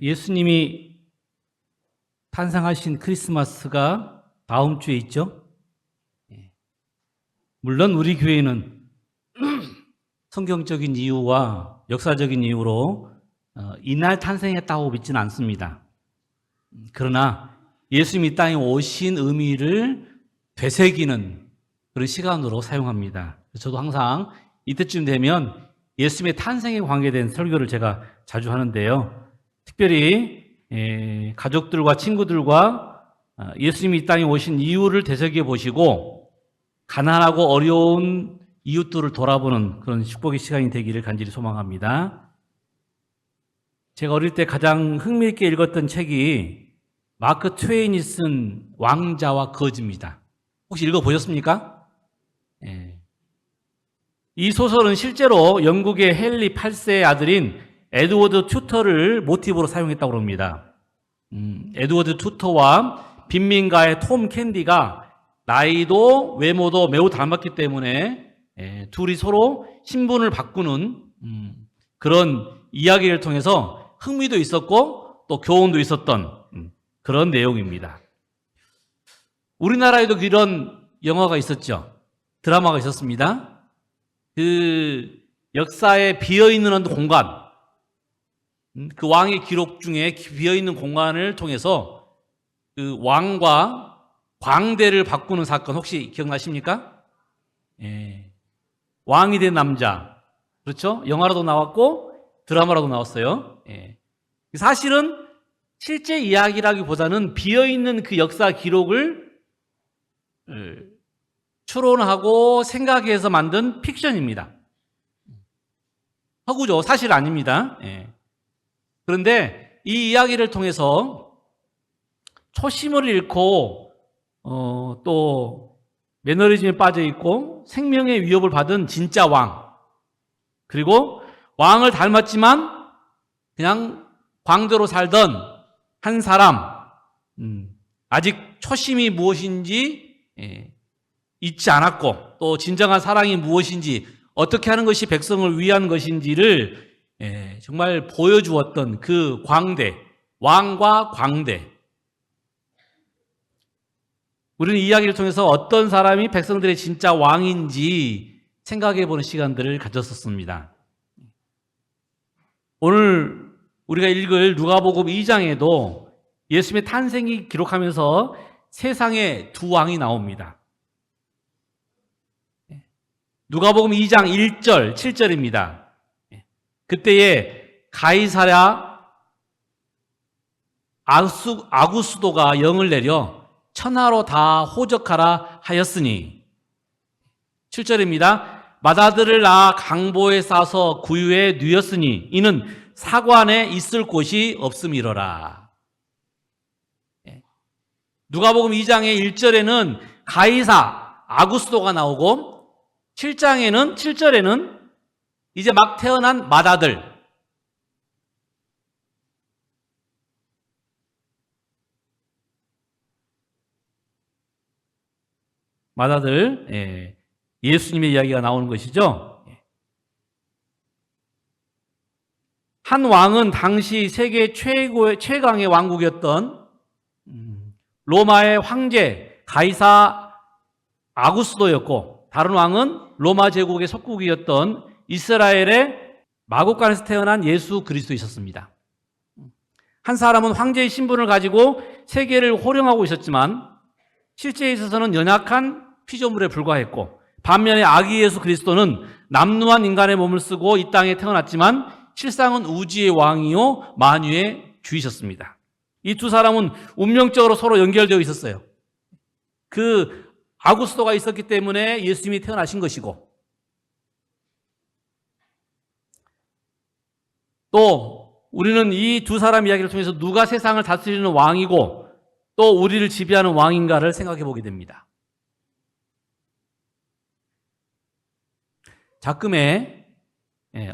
예수님이 탄생하신 크리스마스가 다음 주에 있죠. 물론 우리 교회는 성경적인 이유와 역사적인 이유로 이날 탄생했다고 믿지는 않습니다. 그러나 예수님이 땅에 오신 의미를 되새기는 그런 시간으로 사용합니다. 저도 항상 이때쯤 되면 예수님의 탄생에 관계된 설교를 제가 자주 하는데요. 특별히 가족들과 친구들과 예수님이 이 땅에 오신 이유를 되새겨 보시고 가난하고 어려운 이웃들을 돌아보는 그런 축복의 시간이 되기를 간절히 소망합니다. 제가 어릴 때 가장 흥미있게 읽었던 책이 마크 트웨인이 쓴 왕자와 거지입니다. 혹시 읽어보셨습니까? 이 소설은 실제로 영국의 헨리 8세의 아들인 에드워드 튜터를 모티브로 사용했다고 합니다. 에드워드 튜터와 빈민가의 톰 캔디가 나이도 외모도 매우 닮았기 때문에 둘이 서로 신분을 바꾸는 그런 이야기를 통해서 흥미도 있었고 또 교훈도 있었던 그런 내용입니다. 우리나라에도 이런 영화가 있었죠. 드라마가 있었습니다. 그 역사에 비어있는 공간, 그 왕의 기록 중에 비어있는 공간을 통해서 그 왕과 광대를 바꾸는 사건 혹시 기억나십니까? 왕이 된 남자. 그렇죠? 영화로도 나왔고 드라마로도 나왔어요. 사실은 실제 이야기라기보다는 비어있는 그 역사 기록을 추론하고 생각해서 만든 픽션입니다. 허구죠. 사실 아닙니다. 그런데 이 이야기를 통해서 초심을 잃고 또 매너리즘에 빠져 있고 생명의 위협을 받은 진짜 왕, 그리고 왕을 닮았지만 그냥 광대로 살던 한 사람, 아직 초심이 무엇인지 잊지 않았고 또 진정한 사랑이 무엇인지 어떻게 하는 것이 백성을 위한 것인지를 정말 보여주었던 그 광대, 왕과 광대. 우리는 이 이야기를 통해서 어떤 사람이 백성들의 진짜 왕인지 생각해보는 시간들을 가졌었습니다. 오늘 우리가 읽을 누가복음 2장에도 예수님의 탄생이 기록하면서 세상에 두 왕이 나옵니다. 누가복음 2장 1절, 7절입니다. 그때에 가이사랴 아구스도가 영을 내려 천하로 다 호적하라 하였으니 7절입니다. 맏아들을 낳아 강보에 싸서 구유에 누였으니 이는 사관에 있을 곳이 없음이로라. 누가복음 2장의 1절에는 가이사 아구스도가 나오고 7절에는 이제 막 태어난 맏아들, 예수님의 이야기가 나오는 것이죠. 한 왕은 당시 세계 최강의 왕국이었던 로마의 황제 가이사 아구스도였고, 다른 왕은 로마 제국의 속국이었던 이스라엘의 마국간에서 태어난 예수 그리스도 있었습니다. 한 사람은 황제의 신분을 가지고 세계를 호령하고 있었지만 실제에 있어서는 연약한 피조물에 불과했고, 반면에 아기 예수 그리스도는 남루한 인간의 몸을 쓰고 이 땅에 태어났지만 실상은 우주의 왕이요 만유의 주이셨습니다. 이 두 사람은 운명적으로 서로 연결되어 있었어요. 그 아구스도가 있었기 때문에 예수님이 태어나신 것이고, 또 우리는 이 두 사람 이야기를 통해서 누가 세상을 다스리는 왕이고 또 우리를 지배하는 왕인가를 생각해 보게 됩니다. 자금에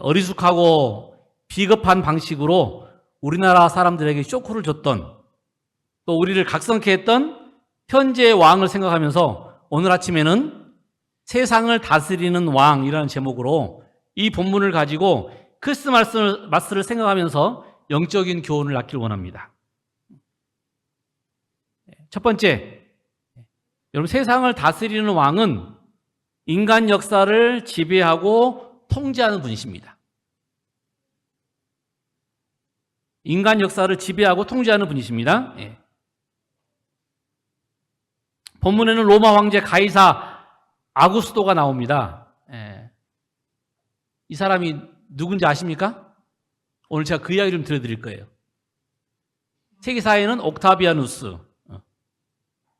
어리숙하고 비겁한 방식으로 우리나라 사람들에게 쇼크를 줬던, 또 우리를 각성케 했던 현재의 왕을 생각하면서 오늘 아침에는 세상을 다스리는 왕이라는 제목으로 이 본문을 가지고 크리스마스를 생각하면서 영적인 교훈을 낳기를 원합니다. 첫 번째, 여러분 세상을 다스리는 왕은 인간 역사를 지배하고 통제하는 분이십니다. 인간 역사를 지배하고 통제하는 분이십니다. 본문에는 로마 황제 가이사 아구스토가 나옵니다. 이 사람이 누군지 아십니까? 오늘 제가 그 이야기를 좀 들려드릴 거예요. 세계사에는 옥타비아누스,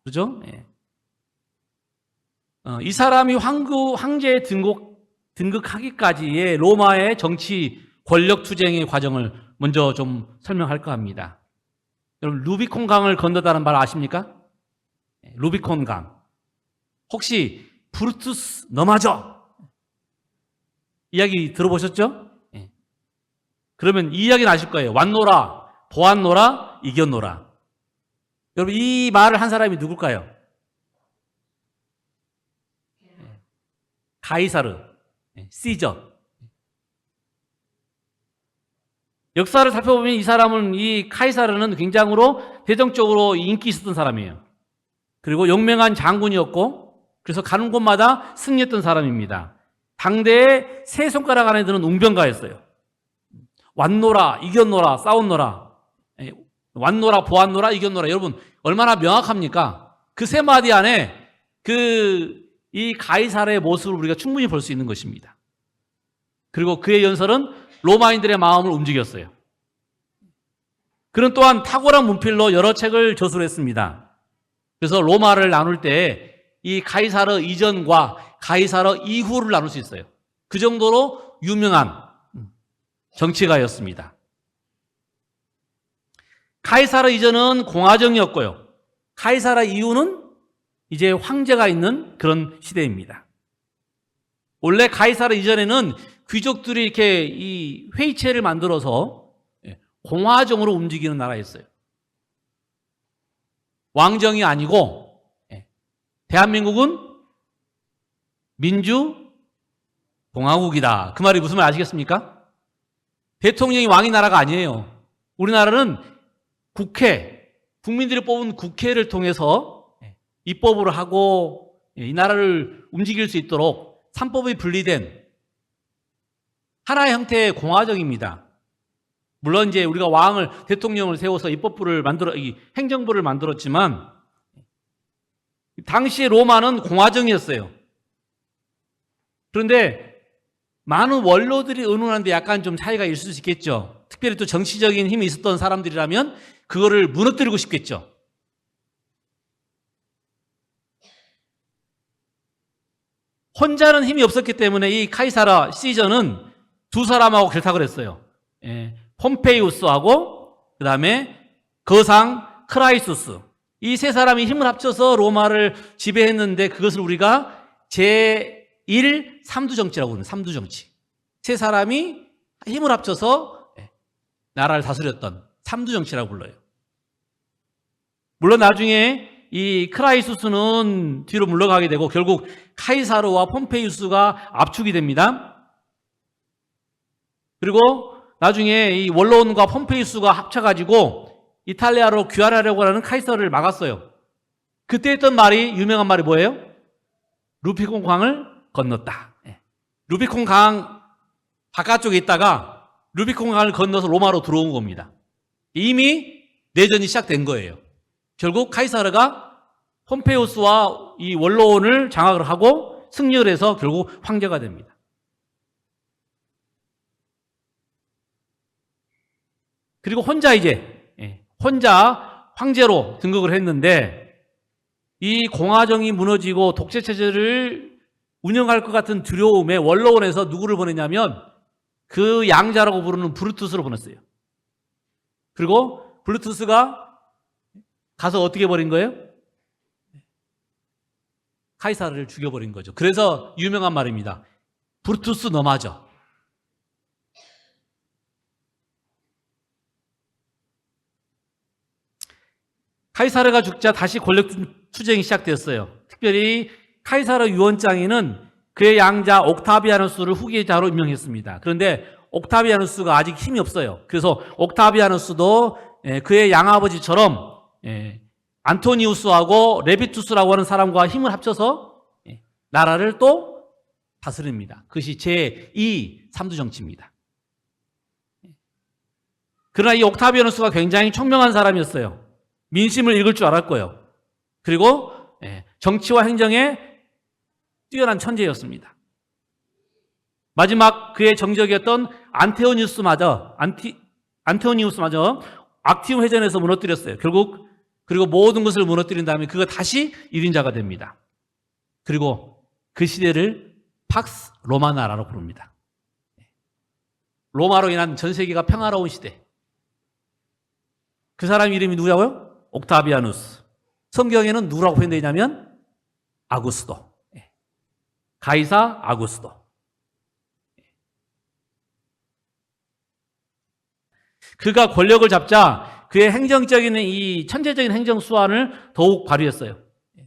그죠? 이 사람이 황제에 등극하기까지의 로마의 정치 권력 투쟁의 과정을 먼저 좀 설명할까 합니다. 여러분, 루비콘 강을 건너다는 말 아십니까? 루비콘 강. 혹시 브루투스 넘어져? 이야기 들어보셨죠? 그러면 이 이야기는 아실 거예요. 왔노라, 보았노라, 이겼노라. 여러분, 이 말을 한 사람이 누굴까요? 가이사르, 시저. 역사를 살펴보면 이 사람은, 이 카이사르는 굉장으로 대정적으로 인기 있었던 사람이에요. 그리고 용맹한 장군이었고, 그래서 가는 곳마다 승리했던 사람입니다. 당대의 세 손가락 안에 드는 웅변가였어요. 왔노라, 이겼노라, 싸웠노라. 왔노라, 보았노라, 이겼노라. 여러분, 얼마나 명확합니까? 그 세 마디 안에 이 가이사르의 모습을 우리가 충분히 볼 수 있는 것입니다. 그리고 그의 연설은 로마인들의 마음을 움직였어요. 그는 또한 탁월한 문필로 여러 책을 저술을 했습니다. 그래서 로마를 나눌 때 이 가이사르 이전과 가이사르 이후를 나눌 수 있어요. 그 정도로 유명한 정치가였습니다. 가이사르 이전은 공화정이었고요. 가이사르 이후는 이제 황제가 있는 그런 시대입니다. 원래 가이사르 이전에는 귀족들이 이렇게 이 회의체를 만들어서 공화정으로 움직이는 나라였어요. 왕정이 아니고, 대한민국은 민주공화국이다. 그 말이 무슨 말 아시겠습니까? 대통령이 왕이 나라가 아니에요. 우리나라는 국회, 국민들이 뽑은 국회를 통해서 입법을 하고 이 나라를 움직일 수 있도록 삼법이 분리된 하나의 형태의 공화정입니다. 물론 이제 우리가 왕을, 대통령을 세워서 입법부를 이 행정부를 만들었지만, 당시 로마는 공화정이었어요. 그런데 많은 원로들이 의논하는데 약간 좀 차이가 있을 수 있겠죠. 특별히 또 정치적인 힘이 있었던 사람들이라면 그거를 무너뜨리고 싶겠죠. 혼자는 힘이 없었기 때문에 이 카이사르 시저는 두 사람하고 결탁을 했어요. 폼페이우스하고 그 다음에 거상 크라이수스. 이 세 사람이 힘을 합쳐서 로마를 지배했는데, 그것을 우리가 제1 삼두정치라고 부릅니다. 삼두정치. 세 사람이 힘을 합쳐서 나라를 다스렸던 삼두정치라고 불러요. 물론 나중에 이 크라이수스는 뒤로 물러가게 되고 결국 카이사르와 폼페이우스가 압축이 됩니다. 그리고 나중에 이 원로원과 폼페이우스가 합쳐가지고 이탈리아로 귀환하려고 하는 카이사르를 막았어요. 그때 했던 말이, 유명한 말이 뭐예요? 루비콘 강을 건넜다. 루비콘 강 바깥쪽에 있다가 루비콘 강을 건너서 로마로 들어온 겁니다. 이미 내전이 시작된 거예요. 결국 카이사르가 폼페이우스와 이 원로원을 장악을 하고 승리를 해서 결국 황제가 됩니다. 그리고 혼자 황제로 등극을 했는데, 이 공화정이 무너지고 독재체제를 운영할 것 같은 두려움에 원로원에서 누구를 보냈냐면 그 양자라고 부르는 브루투스를 보냈어요. 그리고 브루투스가 가서 어떻게 버린 거예요? 카이사르를 죽여버린 거죠. 그래서 유명한 말입니다. 브루투스 넘어져. 카이사르가 죽자 다시 권력 투쟁이 시작되었어요. 특별히 카이사르 유언장에는 그의 양자 옥타비아누스를 후계자로 임명했습니다. 그런데 옥타비아누스가 아직 힘이 없어요. 그래서 옥타비아누스도 그의 양아버지처럼 안토니우스하고 레비투스라고 하는 사람과 힘을 합쳐서 나라를 또 다스립니다. 그것이 제2 삼두 정치입니다. 그러나 이 옥타비아누스가 굉장히 총명한 사람이었어요. 민심을 읽을 줄 알았고요. 그리고 정치와 행정에 뛰어난 천재였습니다. 마지막 그의 정적이었던 안토니우스마저 악티움 회전에서 무너뜨렸어요. 결국 그리고 모든 것을 무너뜨린 다음에 그가 다시 1인자가 됩니다. 그리고 그 시대를 팍스 로마나라로 부릅니다. 로마로 인한 전 세계가 평화로운 시대. 그 사람 이름이 누구냐고요? 옥타비아누스. 성경에는 누구라고 표현되어 있냐면 아구스도. 가이사 아구스도. 그가 권력을 잡자 그의 행정적인 이 천재적인 행정 수완을 더욱 발휘했어요.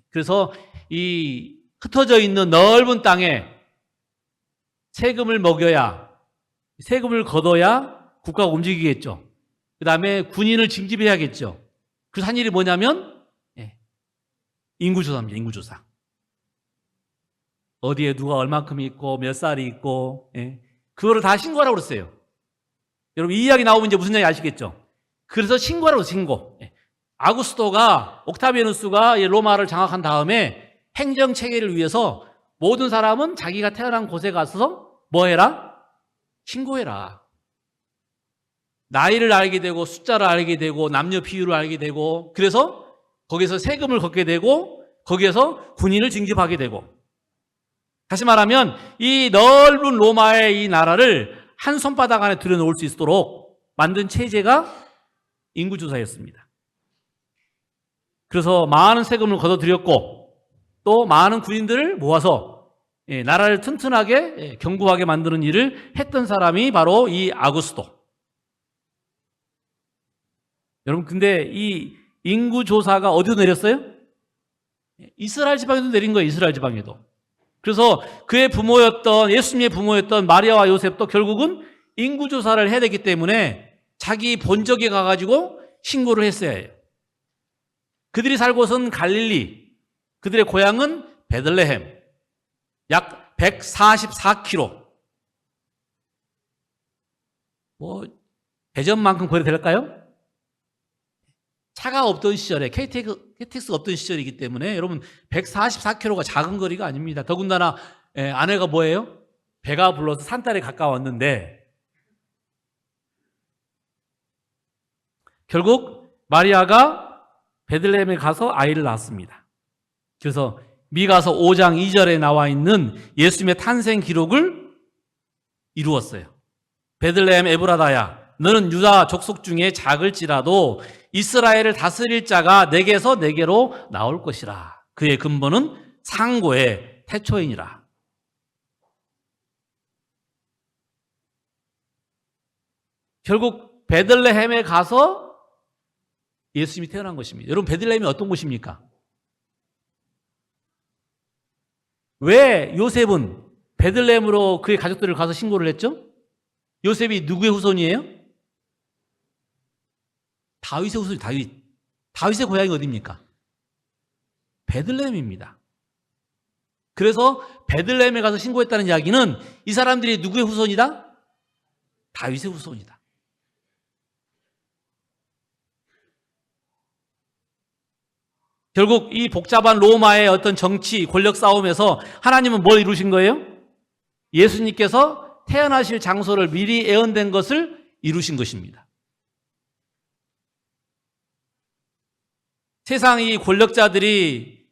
그래서 이 흩어져 있는 넓은 땅에 세금을 먹여야, 세금을 걷어야 국가가 움직이겠죠. 그 다음에 군인을 징집해야겠죠. 그래서 한 일이 뭐냐면 인구조사입니다. 인구조사. 어디에 누가 얼만큼 있고 몇 살이 있고 그거를 다 신고하라고 그랬어요. 여러분 이 이야기 나오면 이제 무슨 이야기 아시겠죠? 그래서 신고하라고 신고. 아구스토가 옥타비아누스가 로마를 장악한 다음에 행정 체계를 위해서 모든 사람은 자기가 태어난 곳에 가서 뭐 해라? 신고해라. 나이를 알게 되고 숫자를 알게 되고 남녀 비율을 알게 되고 그래서 거기서 세금을 걷게 되고 거기에서 군인을 징집하게 되고 다시 말하면 이 넓은 로마의 이 나라를 한 손바닥 안에 들여놓을 수 있도록 만든 체제가 인구조사였습니다. 그래서 많은 세금을 걷어들였고 또 많은 군인들을 모아서 나라를 튼튼하게 견고하게 만드는 일을 했던 사람이 바로 이 아구스토. 여러분 근데 이 인구조사가 어디로 내렸어요? 이스라엘 지방에도 내린 거예요. 이스라엘 지방에도. 그래서 그의 부모였던 예수님의 부모였던 마리아와 요셉도 결국은 인구조사를 해야 되기 때문에 자기 본적에 가가지고 신고를 했어야 해요. 그들이 살 곳은 갈릴리, 그들의 고향은 베들레헴, 약 144km. 대전만큼 거리 될까요? 차가 없던 시절에 KTX가 없던 시절이기 때문에 여러분 144km가 작은 거리가 아닙니다. 더군다나 아내가 뭐예요? 배가 불러서 산딸에 가까웠는데 결국 마리아가 베들레헴에 가서 아이를 낳았습니다. 그래서 미가서 5장 2절에 나와 있는 예수님의 탄생 기록을 이루었어요. 베들레헴 에브라다야 너는 유다 족속 중에 작을지라도 이스라엘을 다스릴 자가 내게서 내게로 나올 것이라. 그의 근본은 상고의 태초이니라. 결국 베들레헴에 가서 예수님이 태어난 것입니다. 여러분 베들레헴이 어떤 곳입니까? 왜 요셉은 베들레헴으로 그의 가족들을 가서 신고를 했죠? 요셉이 누구의 후손이에요? 다윗의 후손이 다윗의 고향이 어디입니까? 베들레헴입니다. 그래서 베들레헴에 가서 신고했다는 이야기는 이 사람들이 누구의 후손이다? 다윗의 후손이다. 결국 이 복잡한 로마의 어떤 정치, 권력 싸움에서 하나님은 뭘 이루신 거예요? 예수님께서 태어나실 장소를 미리 예언된 것을 이루신 것입니다. 세상 이 권력자들이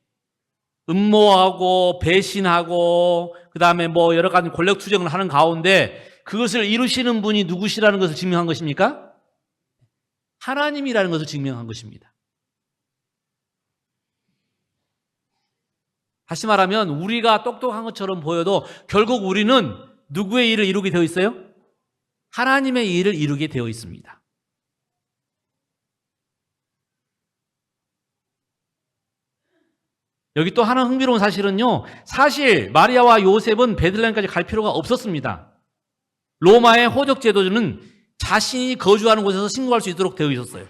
음모하고 배신하고 그 다음에 여러 가지 권력 투쟁을 하는 가운데 그것을 이루시는 분이 누구시라는 것을 증명한 것입니까? 하나님이라는 것을 증명한 것입니다. 다시 말하면 우리가 똑똑한 것처럼 보여도 결국 우리는 누구의 일을 이루게 되어 있어요? 하나님의 일을 이루게 되어 있습니다. 여기 또 하나 흥미로운 사실은요. 사실 마리아와 요셉은 베들레헴까지 갈 필요가 없었습니다. 로마의 호적 제도는 자신이 거주하는 곳에서 신고할 수 있도록 되어 있었어요.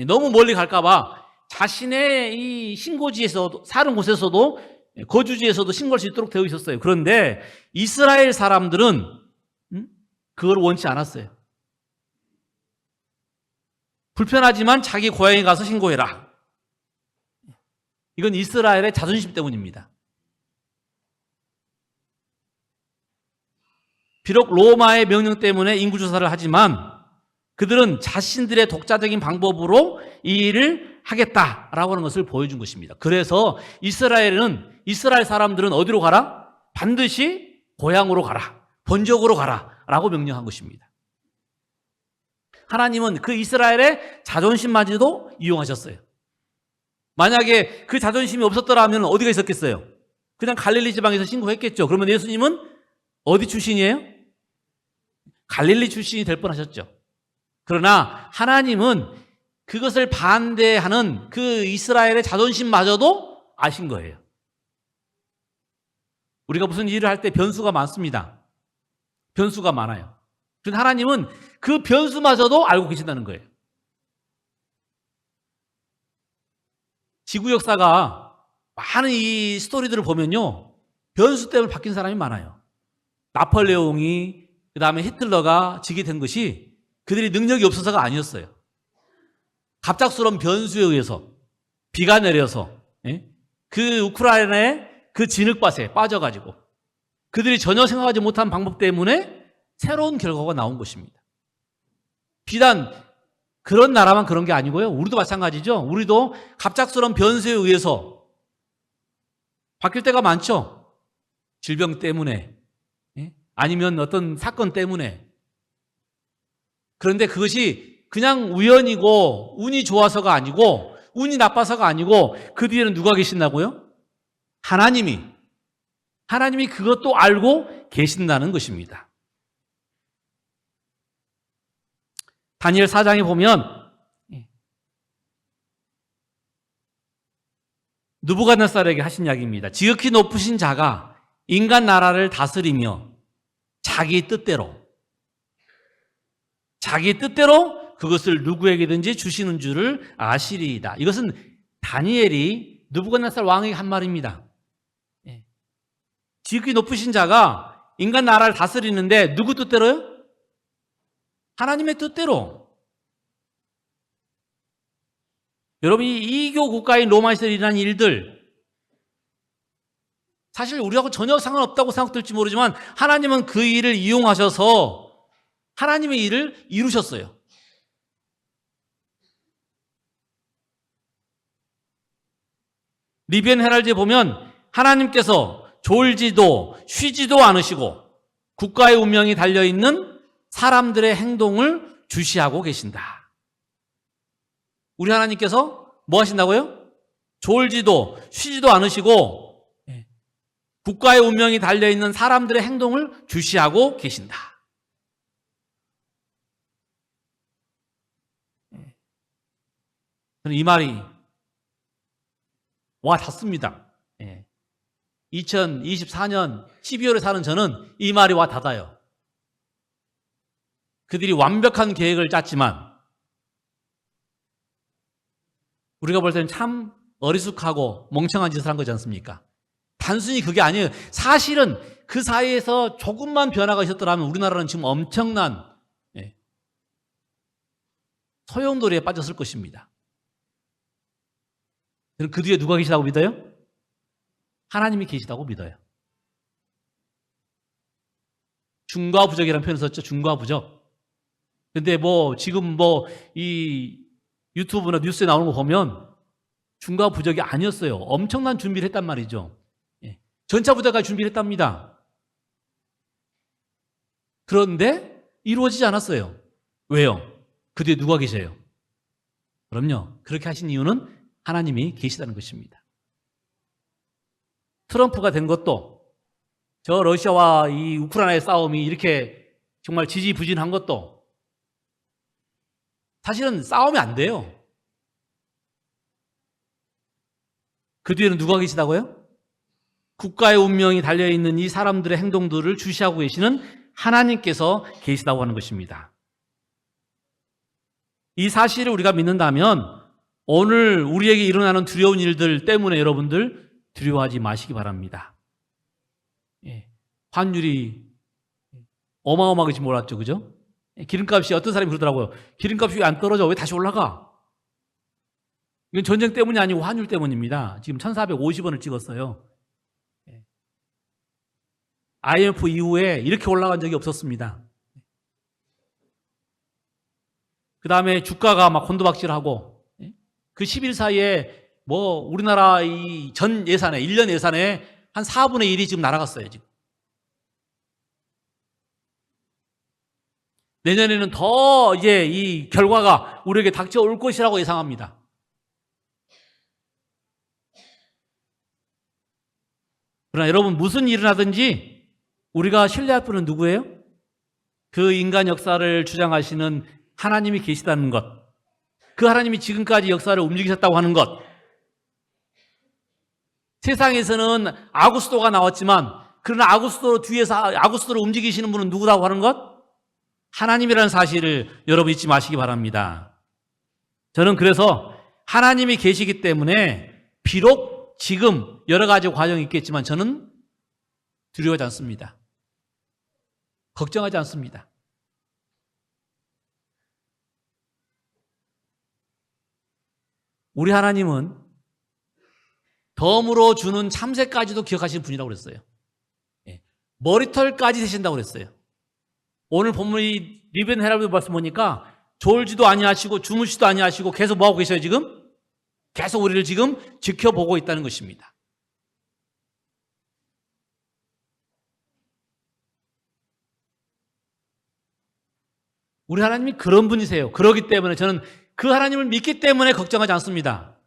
너무 멀리 갈까봐 자신의 이 신고지에서도, 사는 곳에서도, 거주지에서도 신고할 수 있도록 되어 있었어요. 그런데 이스라엘 사람들은 그걸 원치 않았어요. 불편하지만 자기 고향에 가서 신고해라. 이건 이스라엘의 자존심 때문입니다. 비록 로마의 명령 때문에 인구조사를 하지만 그들은 자신들의 독자적인 방법으로 이 일을 하겠다라고 하는 것을 보여준 것입니다. 그래서 이스라엘 사람들은 어디로 가라? 반드시 고향으로 가라. 본적으로 가라. 라고 명령한 것입니다. 하나님은 그 이스라엘의 자존심마저도 이용하셨어요. 만약에 그 자존심이 없었더라면 어디가 있었겠어요? 그냥 갈릴리 지방에서 신고했겠죠. 그러면 예수님은 어디 출신이에요? 갈릴리 출신이 될 뻔하셨죠. 그러나 하나님은 그것을 반대하는 그 이스라엘의 자존심마저도 아신 거예요. 우리가 무슨 일을 할 때 변수가 많습니다. 변수가 많아요. 그런데 하나님은 그 변수마저도 알고 계신다는 거예요. 지구 역사가 많은 이 스토리들을 보면요, 변수 때문에 바뀐 사람이 많아요. 나폴레옹이, 그 다음에 히틀러가 지게 된 것이 그들이 능력이 없어서가 아니었어요. 갑작스러운 변수에 의해서, 비가 내려서, 그 우크라이나의 그 진흙밭에 빠져가지고 그들이 전혀 생각하지 못한 방법 때문에 새로운 결과가 나온 것입니다. 비단 그런 나라만 그런 게 아니고요. 우리도 마찬가지죠. 우리도 갑작스러운 변수에 의해서 바뀔 때가 많죠. 질병 때문에, 아니면 어떤 사건 때문에. 그런데 그것이 그냥 우연이고 운이 좋아서가 아니고 운이 나빠서가 아니고 그 뒤에는 누가 계신다고요? 하나님이 그것도 알고 계신다는 것입니다. 다니엘 4장에 보면 느부갓네살에게 하신 이야기입니다. 지극히 높으신 자가 인간 나라를 다스리며 자기 뜻대로 그것을 누구에게든지 주시는 줄을 아시리이다. 이것은 다니엘이 느부갓네살 왕에게 한 말입니다. 지극히 높으신 자가 인간 나라를 다스리는데 누구 뜻대로요? 하나님의 뜻대로. 여러분이 이교 국가인 로마에서 일어난 일들, 사실 우리하고 전혀 상관없다고 생각될지 모르지만 하나님은 그 일을 이용하셔서 하나님의 일을 이루셨어요. 리비안 헤럴드에 보면 하나님께서 졸지도 쉬지도 않으시고 국가의 운명이 달려있는 사람들의 행동을 주시하고 계신다. 우리 하나님께서 뭐 하신다고요? 졸지도 쉬지도 않으시고 국가의 운명이 달려있는 사람들의 행동을 주시하고 계신다. 저는 이 말이 와 닿습니다. 2024년 12월에 사는 저는 이 말이 와 닿아요. 그들이 완벽한 계획을 짰지만 우리가 볼 때는 참 어리숙하고 멍청한 짓을 한 거지 않습니까? 단순히 그게 아니에요. 사실은 그 사이에서 조금만 변화가 있었더라면 우리나라는 지금 엄청난 소용돌이에 빠졌을 것입니다. 그 뒤에 누가 계시다고 믿어요? 하나님이 계시다고 믿어요. 중과부적이라는 표현을 썼죠. 중과부적. 근데 지금 이 유튜브나 뉴스에 나오는 거 보면 중과부적이 아니었어요. 엄청난 준비를 했단 말이죠. 전차부대까지 준비를 했답니다. 그런데 이루어지지 않았어요. 왜요? 그 뒤에 누가 계세요? 그럼요. 그렇게 하신 이유는 하나님이 계시다는 것입니다. 트럼프가 된 것도, 저 러시아와 이 우크라이나의 싸움이 이렇게 정말 지지부진한 것도 사실은 싸우면 안 돼요. 그 뒤에는 누가 계시다고요? 국가의 운명이 달려있는 이 사람들의 행동들을 주시하고 계시는 하나님께서 계시다고 하는 것입니다. 이 사실을 우리가 믿는다면 오늘 우리에게 일어나는 두려운 일들 때문에 여러분들 두려워하지 마시기 바랍니다. 환율이 어마어마하게 지금 올랐죠, 그죠? 기름값이, 어떤 사람이 그러더라고요. 기름값이 왜 안 떨어져? 왜 다시 올라가? 이건 전쟁 때문이 아니고 환율 때문입니다. 지금 1450원을 찍었어요. IMF 이후에 이렇게 올라간 적이 없었습니다. 그 다음에 주가가 막 곤두박질하고, 그 10일 사이에 뭐 우리나라 이 전 예산에, 1년 예산에 한 4분의 1이 지금 날아갔어요, 지금. 내년에는 더 이제 이 결과가 우리에게 닥쳐올 것이라고 예상합니다. 그러나 여러분, 무슨 일을 하든지 우리가 신뢰할 분은 누구예요? 그 인간 역사를 주장하시는 하나님이 계시다는 것, 그 하나님이 지금까지 역사를 움직이셨다고 하는 것. 세상에서는 아구스도가 나왔지만, 그러나 아구스도 뒤에서 아구스도를 움직이시는 분은 누구라고 하는 것? 하나님이라는 사실을 여러분 잊지 마시기 바랍니다. 저는 그래서 하나님이 계시기 때문에 비록 지금 여러 가지 과정이 있겠지만 저는 두려워하지 않습니다. 걱정하지 않습니다. 우리 하나님은 덤으로 주는 참새까지도 기억하시는 분이라고 그랬어요. 머리털까지 세신다고 그랬어요. 오늘 본문이 리벤 헤럴드 말씀 보니까 졸지도 아니하시고 주무시도 아니하시고 계속 뭐하고 계셔요 지금? 계속 우리를 지금 지켜보고 있다는 것입니다. 우리 하나님이 그런 분이세요. 그렇기 때문에 저는 그 하나님을 믿기 때문에 걱정하지 않습니다.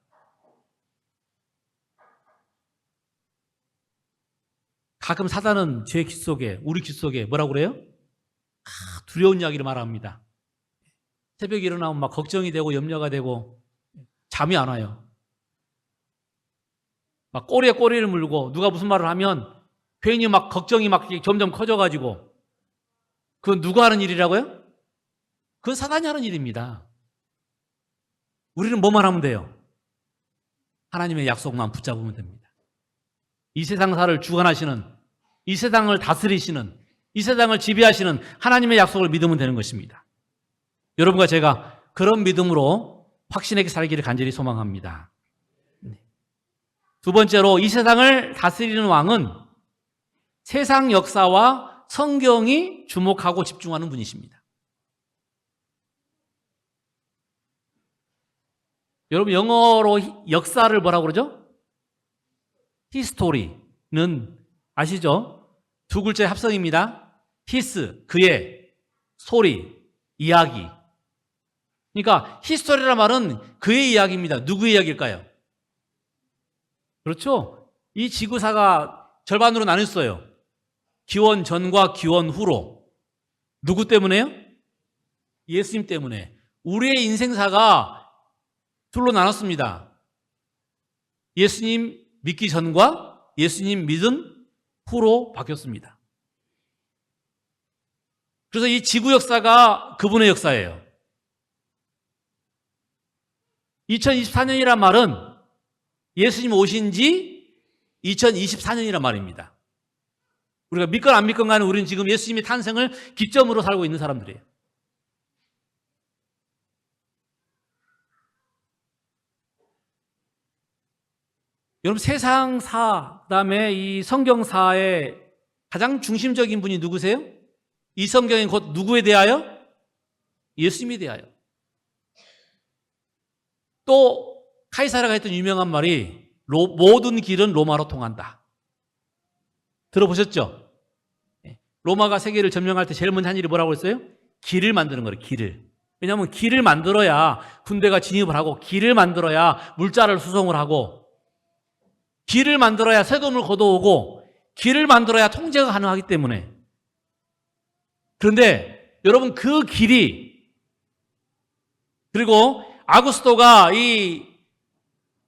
가끔 사단은 제 귀 속에, 우리 귀 속에 뭐라고 그래요? 두려운 이야기를 말합니다. 새벽에 일어나면 막 걱정이 되고 염려가 되고 잠이 안 와요. 막 꼬리에 꼬리를 물고 누가 무슨 말을 하면 괜히 막 걱정이 막 점점 커져가지고, 그건 누가 하는 일이라고요? 그건 사단이 하는 일입니다. 우리는 뭐만 하면 돼요? 하나님의 약속만 붙잡으면 됩니다. 이 세상사를 주관하시는, 이 세상을 다스리시는, 이 세상을 지배하시는 하나님의 약속을 믿으면 되는 것입니다. 여러분과 제가 그런 믿음으로 확신 있게 살기를 간절히 소망합니다. 두 번째로, 이 세상을 다스리는 왕은 세상 역사와 성경이 주목하고 집중하는 분이십니다. 여러분, 영어로 역사를 뭐라고 그러죠? 히스토리는 아시죠? 두 글자 합성입니다. 히스, 그의, 스토리, 이야기. 그러니까 히스토리란 말은 그의 이야기입니다. 누구의 이야기일까요? 그렇죠? 이 지구사가 절반으로 나눴어요. 기원 전과 기원 후로. 누구 때문에요? 예수님 때문에. 우리의 인생사가 둘로 나눴습니다. 예수님 믿기 전과 예수님 믿은 후로 바뀌었습니다. 그래서 이 지구 역사가 그분의 역사예요. 2024년이란 말은 예수님 오신 지 2024년이란 말입니다. 우리가 믿건 안 믿건 간에 우리는 지금 예수님의 탄생을 기점으로 살고 있는 사람들이에요. 여러분, 세상사, 그 다음에 이 성경사의 가장 중심적인 분이 누구세요? 이 성경은 곧 누구에 대하여? 예수님에 대하여. 또 카이사라가 했던 유명한 말이 모든 길은 로마로 통한다. 들어보셨죠? 로마가 세계를 점령할 때 제일 먼저 한 일이 뭐라고 했어요? 길을 만드는 거예요. 길을. 왜냐하면 길을 만들어야 군대가 진입을 하고, 길을 만들어야 물자를 수송을 하고, 길을 만들어야 세금을 걷어오고, 길을 만들어야 통제가 가능하기 때문에. 그런데 여러분, 그 길이, 그리고 아구스토가 이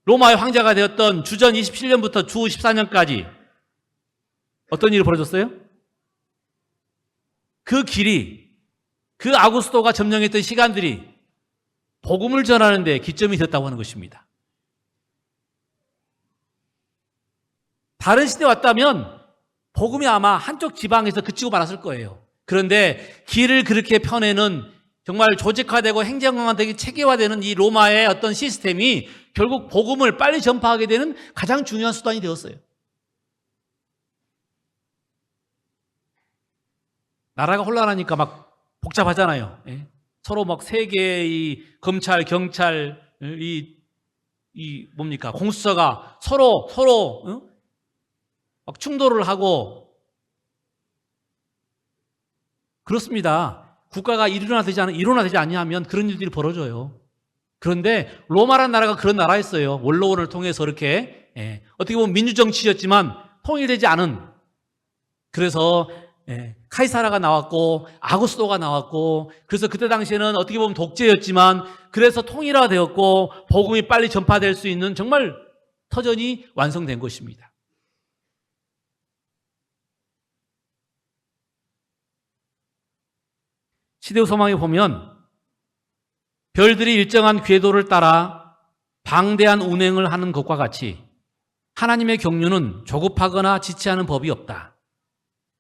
로마의 황제가 되었던 주전 27년부터 주 14년까지 어떤 일이 벌어졌어요? 그 길이, 그 아구스도가 점령했던 시간들이 복음을 전하는 데 기점이 됐다고 하는 것입니다. 다른 시대에 왔다면 복음이 아마 한쪽 지방에서 그치고 말았을 거예요. 그런데 길을 그렇게 펴내는 정말 조직화되고 행정화되고 체계화되는 이 로마의 어떤 시스템이 결국 복음을 빨리 전파하게 되는 가장 중요한 수단이 되었어요. 나라가 혼란하니까 막 복잡하잖아요. 예? 서로 막 세계의 검찰, 경찰, 뭡니까? 공수처가 서로 막 충돌을 하고 그렇습니다. 국가가 일원화되지 아니하면 그런 일들이 벌어져요. 그런데 로마라는 나라가 그런 나라였어요. 원로원을 통해서 이렇게 어떻게 보면 민주정치였지만 통일되지 않은, 그래서 카이사라가 나왔고 아구스도가 나왔고, 그래서 그때 당시에는 어떻게 보면 독재였지만 그래서 통일화되었고 복음이 빨리 전파될 수 있는 정말 터전이 완성된 것입니다. 시대의 소망에 보면 별들이 일정한 궤도를 따라 방대한 운행을 하는 것과 같이 하나님의 경륜은 조급하거나 지체하는 법이 없다.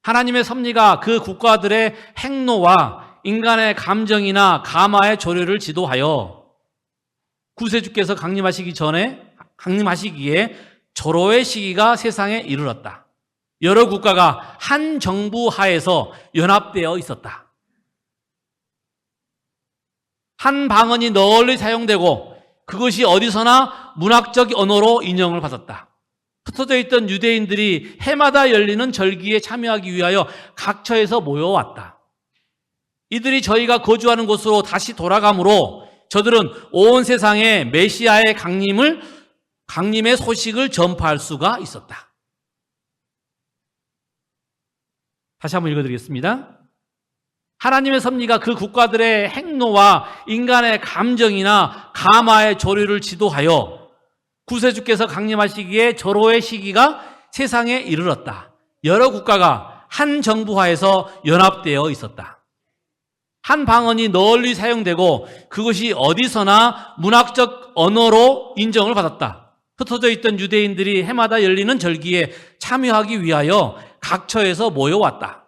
하나님의 섭리가 그 국가들의 행로와 인간의 감정이나 감화의 조류를 지도하여 구세주께서 강림하시기에 절호의 시기가 세상에 이르렀다. 여러 국가가 한 정부 하에서 연합되어 있었다. 한 방언이 널리 사용되고 그것이 어디서나 문학적 언어로 인정을 받았다. 흩어져 있던 유대인들이 해마다 열리는 절기에 참여하기 위하여 각처에서 모여왔다. 이들이 저희가 거주하는 곳으로 다시 돌아가므로 저들은 온 세상에 메시아의 강림의 소식을 전파할 수가 있었다. 다시 한번 읽어드리겠습니다. 하나님의 섭리가 그 국가들의 행로와 인간의 감정이나 감화의 조류를 지도하여 구세주께서 강림하시기에 절호의 시기가 세상에 이르렀다. 여러 국가가 한 정부하에서 연합되어 있었다. 한 방언이 널리 사용되고 그것이 어디서나 문학적 언어로 인정을 받았다. 흩어져 있던 유대인들이 해마다 열리는 절기에 참여하기 위하여 각처에서 모여왔다.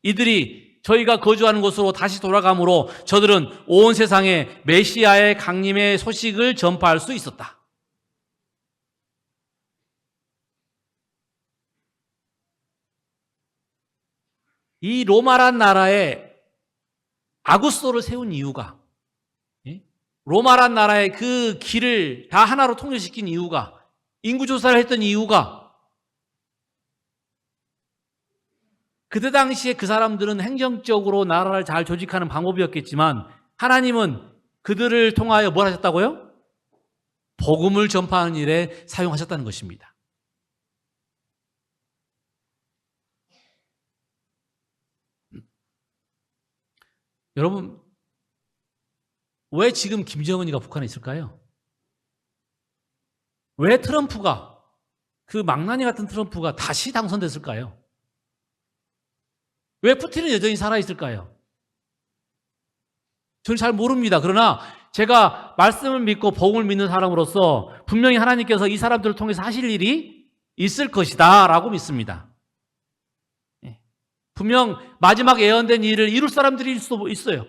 이들이 저희가 거주하는 곳으로 다시 돌아가므로 저들은 온 세상에 메시아의 강림의 소식을 전파할 수 있었다. 이 로마란 나라에 아구스도를 세운 이유가, 로마란 나라의 그 길을 다 하나로 통일시킨 이유가, 인구조사를 했던 이유가, 그때 당시에 그 사람들은 행정적으로 나라를 잘 조직하는 방법이었겠지만 하나님은 그들을 통하여 뭘 하셨다고요? 복음을 전파하는 일에 사용하셨다는 것입니다. 여러분, 왜 지금 김정은이가 북한에 있을까요? 왜 트럼프가, 그 망나니 같은 트럼프가 다시 당선됐을까요? 왜 푸틴은 여전히 살아있을까요? 저는 잘 모릅니다. 그러나 제가 말씀을 믿고 복음을 믿는 사람으로서 분명히 하나님께서 이 사람들을 통해서 하실 일이 있을 것이다 라고 믿습니다. 분명 마지막 예언된 일을 이룰 사람들일 수도 있어요.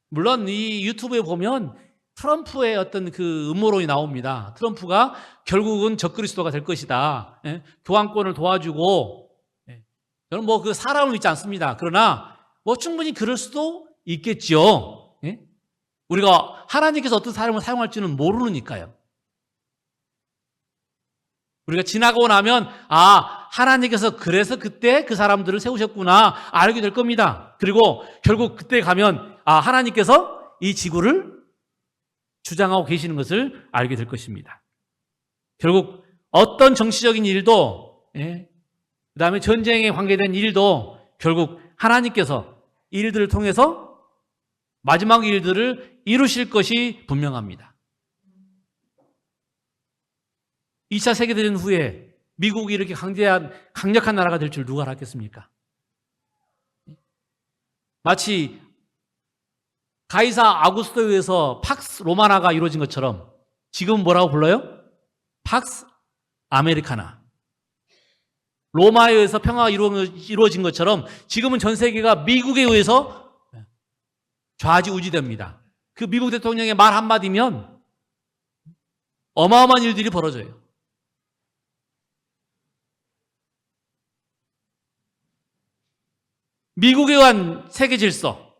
물론 이 유튜브에 보면 트럼프의 어떤 그 음모론이 나옵니다. 트럼프가 결국은 적그리스도가 될 것이다. 교황권을 도와주고, 저는 뭐 그 사람을 믿지 않습니다. 그러나 뭐 충분히 그럴 수도 있겠지요. 우리가 하나님께서 어떤 사람을 사용할지는 모르니까요. 우리가 지나고 나면 하나님께서 그래서 그때 그 사람들을 세우셨구나 알게 될 겁니다. 그리고 결국 그때 가면 하나님께서 이 지구를 주장하고 계시는 것을 알게 될 것입니다. 결국 어떤 정치적인 일도, 그 다음에 전쟁에 관계된 일도 결국 하나님께서 이 일들을 통해서 마지막 일들을 이루실 것이 분명합니다. 2차 세계대전 후에 미국이 이렇게 강력한 나라가 될 줄 누가 알았겠습니까? 마치 가이사 아구스토에 의해서 팍스 로마나가 이루어진 것처럼 지금 뭐라고 불러요? 팍스 아메리카나. 로마에 의해서 평화가 이루어진 것처럼 지금은 전 세계가 미국에 의해서 좌지우지됩니다. 그 미국 대통령의 말 한마디면 어마어마한 일들이 벌어져요. 미국에 의한 세계 질서.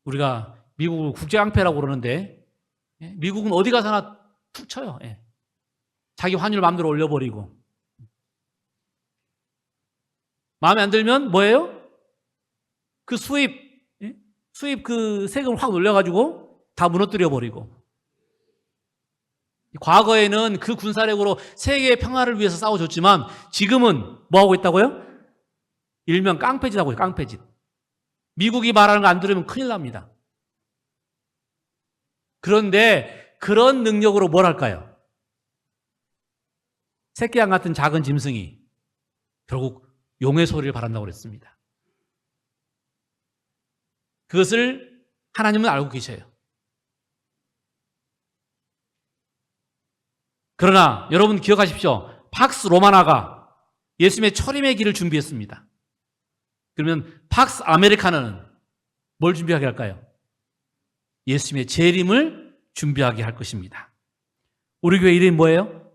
우리가 미국을 국제깡패라고 그러는데 미국은 어디 가서나 툭 쳐요. 자기 환율 마음대로 올려버리고. 마음에 안 들면 뭐예요? 그 수입 그 세금을 확 올려가지고 다 무너뜨려 버리고. 과거에는 그 군사력으로 세계의 평화를 위해서 싸워줬지만 지금은 뭐 하고 있다고요? 일명 깡패짓 하고 있어요. 깡패짓. 미국이 말하는 거 안 들으면 큰일 납니다. 그런데 그런 능력으로 뭘 할까요? 새끼양 같은 작은 짐승이 결국 용의 소리를 바란다고 그랬습니다. 그것을 하나님은 알고 계셔요. 그러나 여러분 기억하십시오. 팍스 로마나가 예수님의 초림의 길을 준비했습니다. 그러면 팍스 아메리카나는 뭘 준비하게 할까요? 예수님의 재림을 준비하게 할 것입니다. 우리 교회 이름이 뭐예요?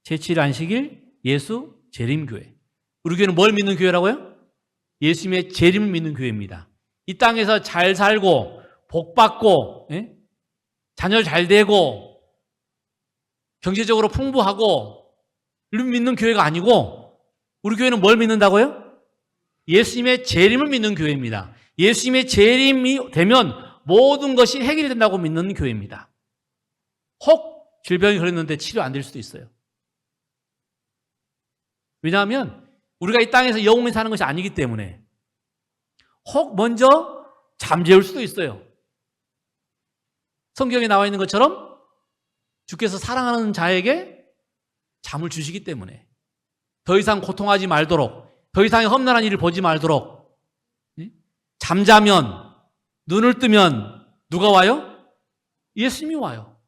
제7일 안식일 예수 재림교회. 우리 교회는 뭘 믿는 교회라고요? 예수님의 재림을 믿는 교회입니다. 이 땅에서 잘 살고 복 받고 자녀 잘 되고 경제적으로 풍부하고 이런 믿는 교회가 아니고 우리 교회는 뭘 믿는다고요? 예수님의 재림을 믿는 교회입니다. 예수님의 재림이 되면 모든 것이 해결이 된다고 믿는 교회입니다. 혹 질병이 걸렸는데 치료 안 될 수도 있어요. 왜냐하면 우리가 이 땅에서 영원히 사는 것이 아니기 때문에 혹 먼저 잠재울 수도 있어요. 성경에 나와 있는 것처럼 주께서 사랑하는 자에게 잠을 주시기 때문에 더 이상 고통하지 말도록, 더 이상의 험난한 일을 보지 말도록, 잠자면 눈을 뜨면 누가 와요? 예수님이 와요.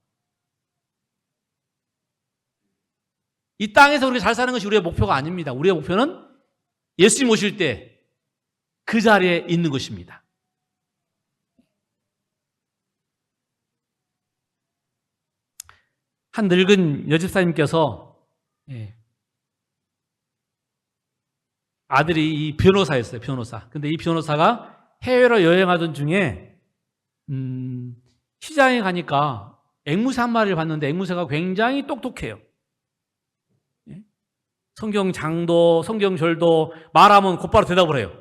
이 땅에서 우리가 잘 사는 것이 우리의 목표가 아닙니다. 우리의 목표는 예수님 오실 때 그 자리에 있는 것입니다. 한 늙은 여집사님께서 아들이 이 변호사였어요. 변호사. 근데 이 변호사가 해외로 여행하던 중에 시장에 가니까 앵무새 한 마리를 봤는데 앵무새가 굉장히 똑똑해요. 성경장도 성경절도 말하면 곧바로 대답을 해요.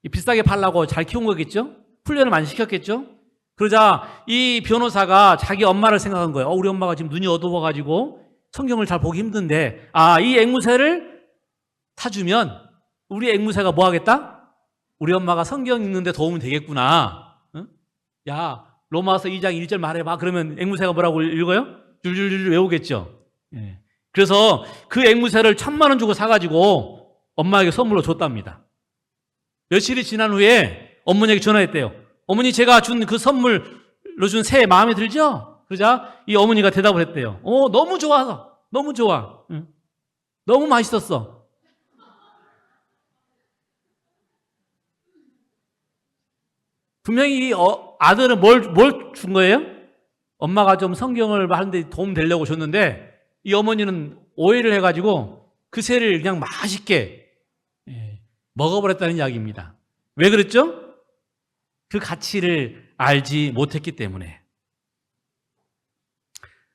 비싸게 팔라고 잘 키운 거겠죠? 훈련을 많이 시켰겠죠? 그러자 이 변호사가 자기 엄마를 생각한 거예요. 우리 엄마가 지금 눈이 어두워가지고 성경을 잘 보기 힘든데 이 앵무새를 사주면 우리 앵무새가 뭐 하겠다? 우리 엄마가 성경 읽는데 도움이 되겠구나. 야, 로마서 2장 1절 말해봐. 그러면 앵무새가 뭐라고 읽어요? 줄줄줄 외우겠죠. 그래서 그 앵무새를 1,000만 원 주고 사가지고 엄마에게 선물로 줬답니다. 며칠이 지난 후에 어머니에게 전화했대요. 어머니, 제가 준 그 선물로 준 새 마음에 들죠? 그러자 이 어머니가 대답을 했대요. 너무 좋아서, 너무 좋아. 너무 맛있었어. 분명히 이 아들은 뭘 준 거예요? 엄마가 좀 성경을 하는데 도움 되려고 줬는데 이 어머니는 오해를 해가지고 그 새를 그냥 맛있게 먹어버렸다는 이야기입니다. 왜 그랬죠? 그 가치를 알지 못했기 때문에.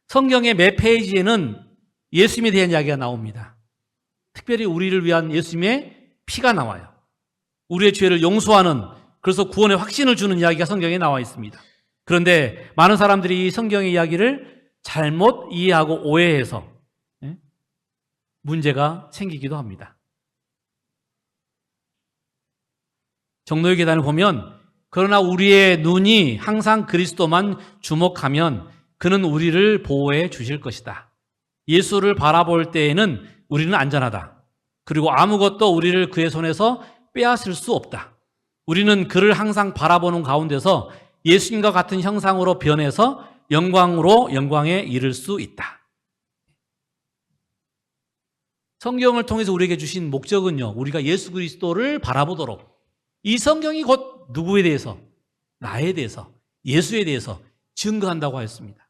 성경의 매 페이지에는 예수님에 대한 이야기가 나옵니다. 특별히 우리를 위한 예수님의 피가 나와요. 우리의 죄를 용서하는, 그래서 구원의 확신을 주는 이야기가 성경에 나와 있습니다. 그런데 많은 사람들이 성경의 이야기를 잘못 이해하고 오해해서 문제가 생기기도 합니다. 정로의 계단을 보면 그러나 우리의 눈이 항상 그리스도만 주목하면 그는 우리를 보호해 주실 것이다. 예수를 바라볼 때에는 우리는 안전하다. 그리고 아무것도 우리를 그의 손에서 빼앗을 수 없다. 우리는 그를 항상 바라보는 가운데서 예수님과 같은 형상으로 변해서 영광으로 영광에 이를 수 있다. 성경을 통해서 우리에게 주신 목적은요, 우리가 예수 그리스도를 바라보도록, 이 성경이 곧 누구에 대해서? 나에 대해서, 예수에 대해서 증거한다고 하였습니다.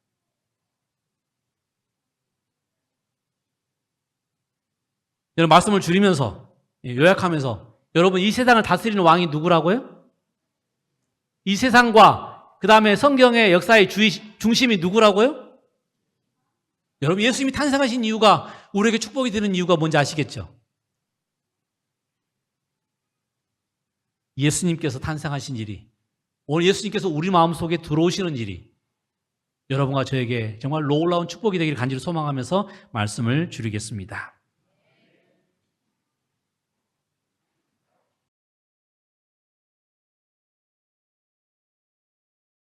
여러분, 말씀을 줄이면서, 요약하면서, 여러분, 이 세상을 다스리는 왕이 누구라고요? 이 세상과 그 다음에 성경의 역사의 중심이 누구라고요? 여러분, 예수님이 탄생하신 이유가, 우리에게 축복이 되는 이유가 뭔지 아시겠죠? 예수님께서 탄생하신 일이, 오늘 예수님께서 우리 마음속에 들어오시는 일이 여러분과 저에게 정말 놀라운 축복이 되기를 간절히 소망하면서 말씀을 줄이겠습니다.